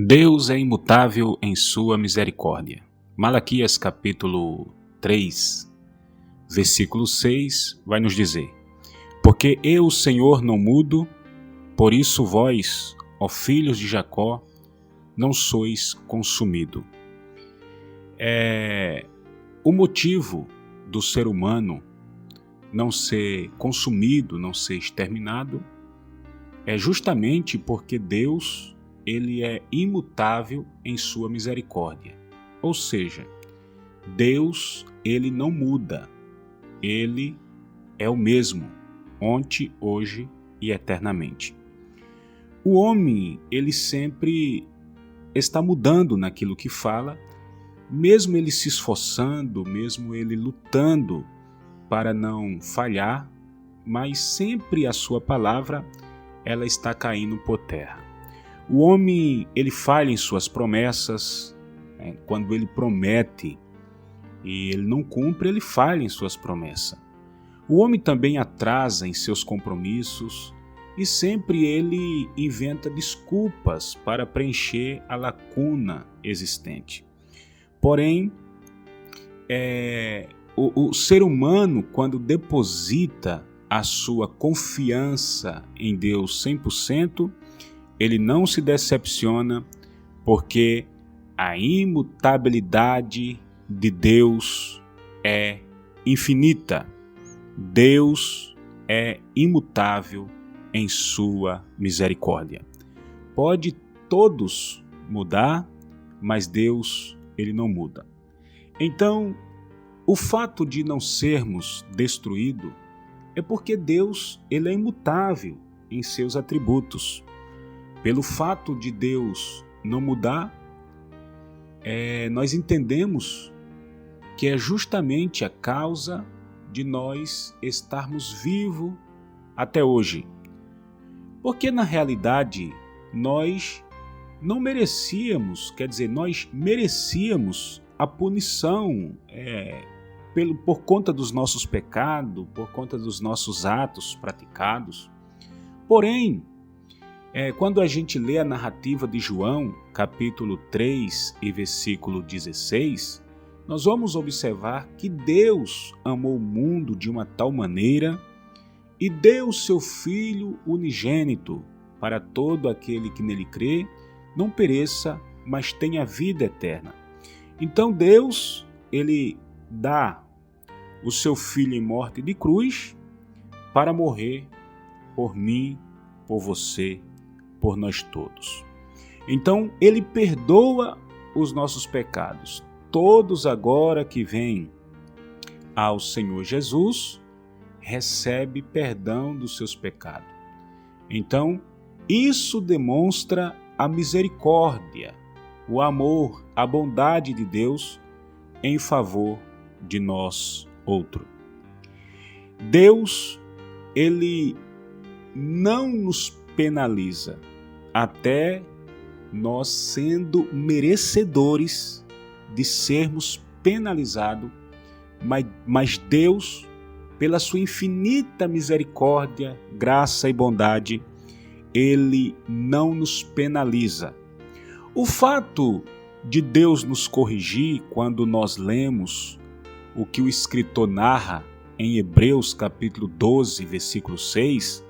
Deus é imutável em sua misericórdia. Malaquias capítulo 3, versículo 6 vai nos dizer: Porque eu, Senhor, não mudo, por isso vós, ó filhos de Jacó, não sois consumido. O motivo do ser humano não ser consumido, não ser exterminado, é justamente porque Deus, ele é imutável em sua misericórdia. Ou seja, Deus, ele não muda. Ele é o mesmo, ontem, hoje e eternamente. O homem, ele sempre está mudando naquilo que fala, mesmo ele se esforçando, mesmo ele lutando para não falhar, mas sempre a sua palavra, ela está caindo por terra. O homem, ele falha em suas promessas, quando ele promete e ele não cumpre, ele falha em suas promessas. O homem também atrasa em seus compromissos e sempre ele inventa desculpas para preencher a lacuna existente. Porém, o ser humano, quando deposita a sua confiança em Deus 100%, ele não se decepciona, porque a imutabilidade de Deus é infinita. Deus é imutável em sua misericórdia. Pode todos mudar, mas Deus, ele não muda. Então, o fato de não sermos destruídos é porque Deus, ele é imutável em seus atributos. Pelo fato de Deus não mudar, nós entendemos que é justamente a causa de nós estarmos vivos até hoje. Porque na realidade nós não merecíamos, nós merecíamos a punição por conta dos nossos pecados, por conta dos nossos atos praticados. Porém, quando a gente lê a narrativa de João, capítulo 3 e versículo 16, nós vamos observar que Deus amou o mundo de uma tal maneira e deu o seu Filho unigênito para todo aquele que nele crê, não pereça, mas tenha vida eterna. Então Deus, ele dá o seu Filho em morte de cruz para morrer por mim, por você, por nós todos. Então ele perdoa os nossos pecados. Todos agora que vêm ao Senhor Jesus, recebe perdão dos seus pecados. Então, isso demonstra a misericórdia, o amor, a bondade de Deus em favor de nós outro. Deus, ele não nos penaliza até nós sendo merecedores de sermos penalizados, mas Deus, pela sua infinita misericórdia, graça e bondade, ele não nos penaliza. O fato de Deus nos corrigir quando nós lemos o que o escritor narra em Hebreus capítulo 12, versículo 6,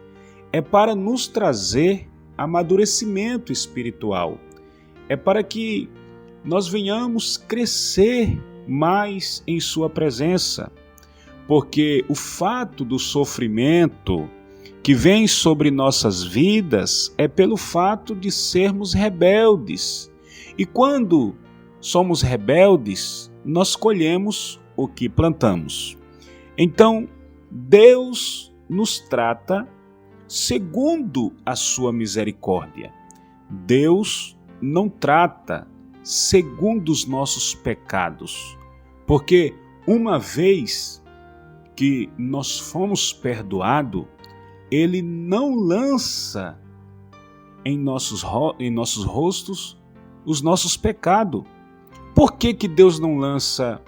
é para nos trazer amadurecimento espiritual. É para que nós venhamos crescer mais em sua presença. Porque o fato do sofrimento que vem sobre nossas vidas é pelo fato de sermos rebeldes. E quando somos rebeldes, nós colhemos o que plantamos. Então, Deus nos trata segundo a sua misericórdia. Deus não trata segundo os nossos pecados, porque uma vez que nós fomos perdoados, ele não lança em nossos rostos os nossos pecados. Por que Deus não lança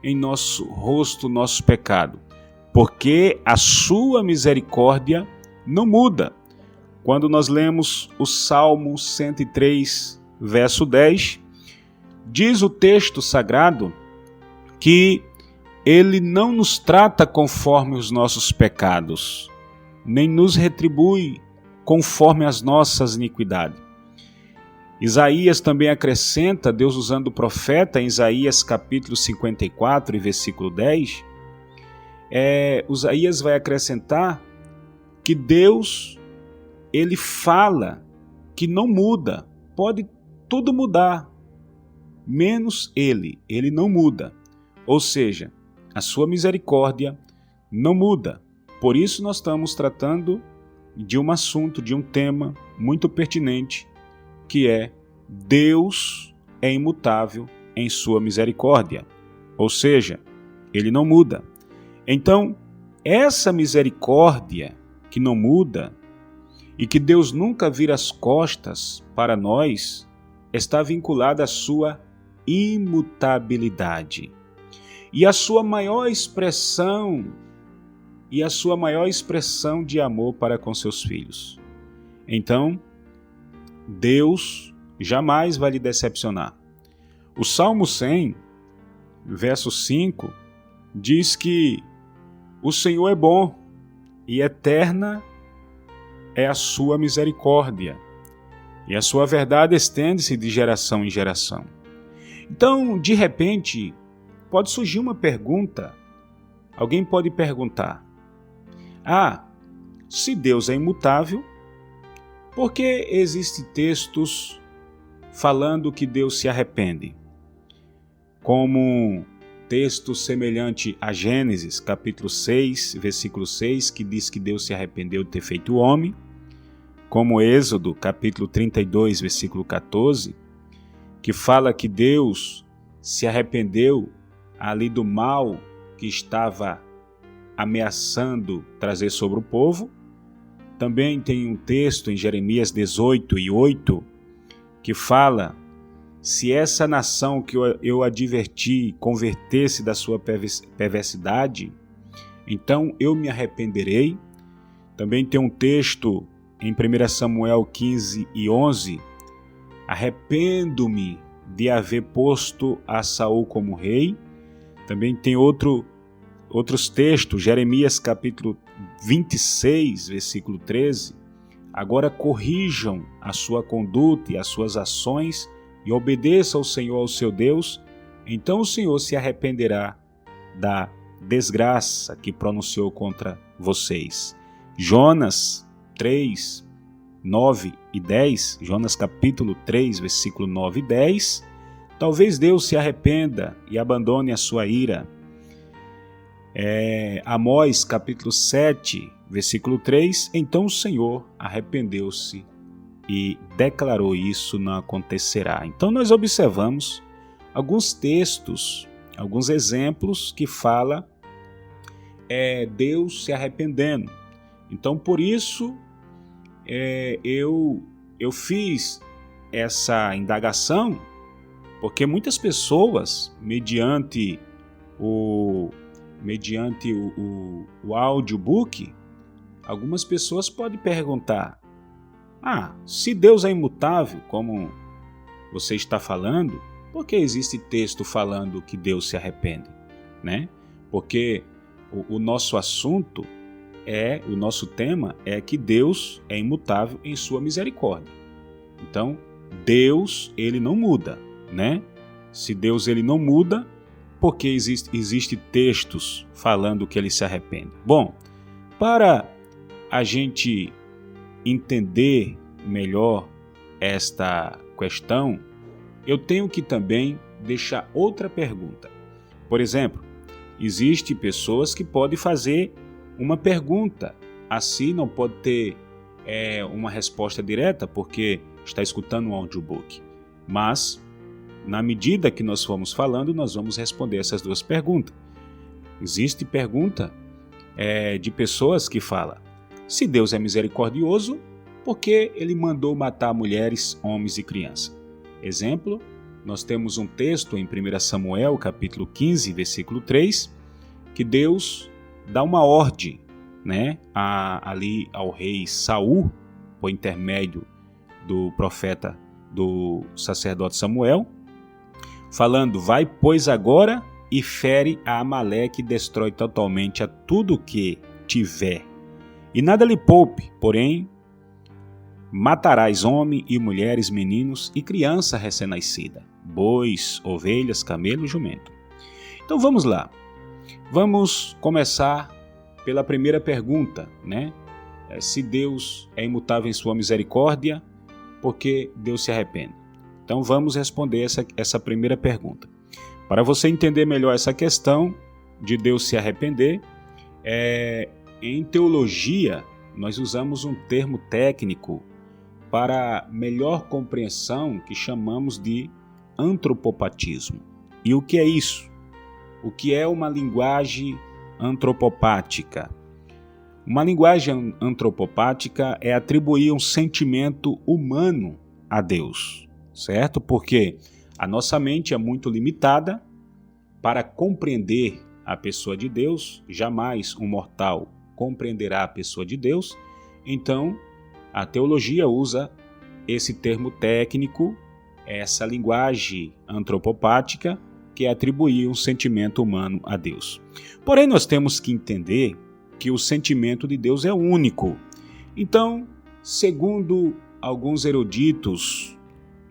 em nosso rosto o nosso pecado? Porque a sua misericórdia não muda. Quando nós lemos o Salmo 103, verso 10, diz o texto sagrado que ele não nos trata conforme os nossos pecados, nem nos retribui conforme as nossas iniquidades. Isaías também acrescenta, Deus usando o profeta, em Isaías capítulo 54 e versículo 10, Isaías vai acrescentar que Deus, ele fala que não muda, pode tudo mudar, menos ele não muda. Ou seja, a sua misericórdia não muda. Por isso nós estamos tratando de um assunto, de um tema muito pertinente, que é Deus é imutável em sua misericórdia. Ou seja, ele não muda. Então, essa misericórdia que não muda e que Deus nunca vira as costas para nós, está vinculada à sua imutabilidade. E a sua maior expressão de amor para com seus filhos. Então, Deus jamais vai lhe decepcionar. O Salmo 100, verso 5, diz que o Senhor é bom e eterna é a sua misericórdia, e a sua verdade estende-se de geração em geração. Então, de repente, pode surgir uma pergunta. Alguém pode perguntar: se Deus é imutável, por que existem textos falando que Deus se arrepende? Como texto semelhante a Gênesis, capítulo 6, versículo 6, que diz que Deus se arrependeu de ter feito o homem, como Êxodo, capítulo 32, versículo 14, que fala que Deus se arrependeu ali do mal que estava ameaçando trazer sobre o povo. Também tem um texto em Jeremias 18 e 8, que fala: se essa nação que eu adverti convertesse da sua perversidade, então eu me arrependerei. Também tem um texto em 1 Samuel 15 e 11, arrependo-me de haver posto a Saul como rei. Também tem outros textos, Jeremias capítulo 26, versículo 13, agora corrijam a sua conduta e as suas ações e obedeça ao Senhor, ao seu Deus, então o Senhor se arrependerá da desgraça que pronunciou contra vocês. Jonas 3, 9 e 10, Jonas capítulo 3, versículo 9 e 10, talvez Deus se arrependa e abandone a sua ira. Amós capítulo 7, versículo 3, então o Senhor arrependeu-se e declarou: isso não acontecerá. Então nós observamos alguns textos, alguns exemplos que fala Deus se arrependendo. Então por isso eu fiz essa indagação, porque muitas pessoas, mediante o audiobook, algumas pessoas podem perguntar: se Deus é imutável, como você está falando, por que existe texto falando que Deus se arrepende? Né? Porque o nosso assunto o nosso tema é que Deus é imutável em sua misericórdia. Então, Deus, ele não muda, né? Se Deus ele não muda, por que existe textos falando que ele se arrepende? Bom, para a gente entender melhor esta questão, eu tenho que também deixar outra pergunta. Por exemplo, existem pessoas que podem fazer uma pergunta, assim não pode ter uma resposta direta porque está escutando um audiobook. Mas, na medida que nós formos falando, nós vamos responder essas duas perguntas. Existe pergunta de pessoas que falam: se Deus é misericordioso, por que ele mandou matar mulheres, homens e crianças? Exemplo, nós temos um texto em 1 Samuel, capítulo 15, versículo 3, que Deus dá uma ordem, né, ali ao rei Saul, por intermédio do profeta do sacerdote Samuel, falando: vai, pois, agora e fere a Amaleque e destrói totalmente a tudo que tiver. E nada lhe poupe, porém, matarás homem e mulheres, meninos e criança recém-nascida, bois, ovelhas, camelo e jumento. Então vamos lá. Vamos começar pela primeira pergunta, né? Se Deus é imutável em sua misericórdia, por que Deus se arrepende? Então vamos responder essa primeira pergunta. Para você entender melhor essa questão de Deus se arrepender, em teologia nós usamos um termo técnico para melhor compreensão que chamamos de antropopatismo. E o que é isso? O que é uma linguagem antropopática? Uma linguagem antropopática é atribuir um sentimento humano a Deus, certo? Porque a nossa mente é muito limitada para compreender a pessoa de Deus. Jamais um mortal compreenderá a pessoa de Deus. Então, a teologia usa esse termo técnico, essa linguagem antropopática, que é atribuir um sentimento humano a Deus. Porém, nós temos que entender que o sentimento de Deus é único. Então, segundo alguns eruditos,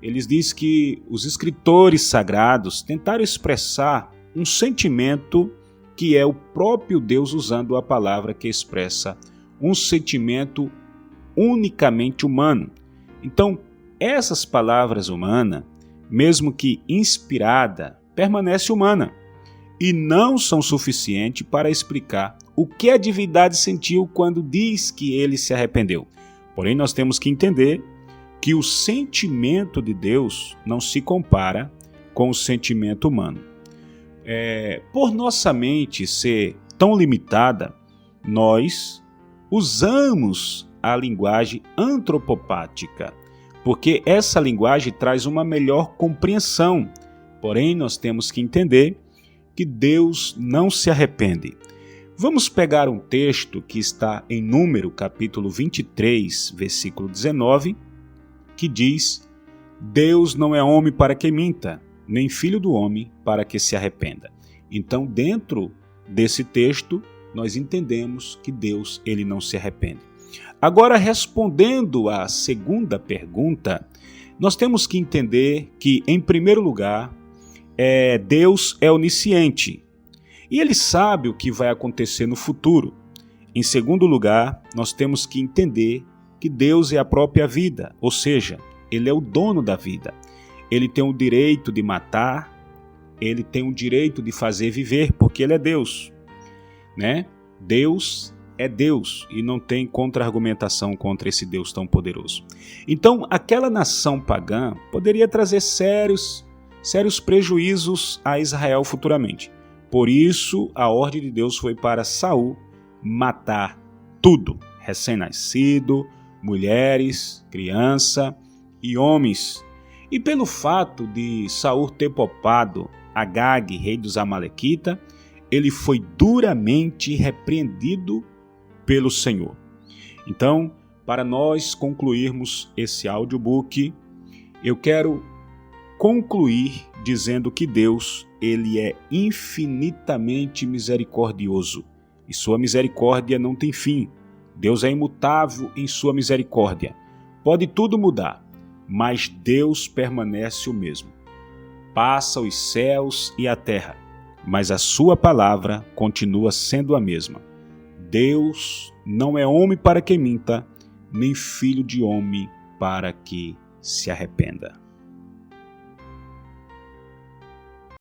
eles dizem que os escritores sagrados tentaram expressar um sentimento que é o próprio Deus, usando a palavra que expressa um sentimento unicamente humano. Então, essas palavras humanas, mesmo que inspirada, permanece humana e não são suficientes para explicar o que a divindade sentiu quando diz que ele se arrependeu. Porém, nós temos que entender que o sentimento de Deus não se compara com o sentimento humano. Por nossa mente ser tão limitada, nós usamos a linguagem antropopática, porque essa linguagem traz uma melhor compreensão. Porém, nós temos que entender que Deus não se arrepende. Vamos pegar um texto que está em Número, capítulo 23, versículo 19, que diz: Deus não é homem para que minta, nem filho do homem para que se arrependa. Então, dentro desse texto, nós entendemos que Deus, ele não se arrepende. Agora, respondendo à segunda pergunta, nós temos que entender que, em primeiro lugar, Deus é onisciente e ele sabe o que vai acontecer no futuro. Em segundo lugar, nós temos que entender que Deus é a própria vida, ou seja, ele é o dono da vida. Ele tem o direito de matar, ele tem o direito de fazer viver, porque ele é Deus, né? Deus é Deus e não tem contra-argumentação contra esse Deus tão poderoso. Então, aquela nação pagã poderia trazer sérios prejuízos a Israel futuramente. Por isso, a ordem de Deus foi para Saul matar tudo, recém-nascido, mulheres, criança e homens. E pelo fato de Saul ter poupado Agag, rei dos Amalequitas, ele foi duramente repreendido pelo Senhor. Então, para nós concluirmos esse audiobook, eu quero concluir dizendo que Deus, ele é infinitamente misericordioso e sua misericórdia não tem fim. Deus é imutável em sua misericórdia. Pode tudo mudar, mas Deus permanece o mesmo. Passa os céus e a terra, mas a sua palavra continua sendo a mesma. Deus não é homem para que minta, nem filho de homem para que se arrependa.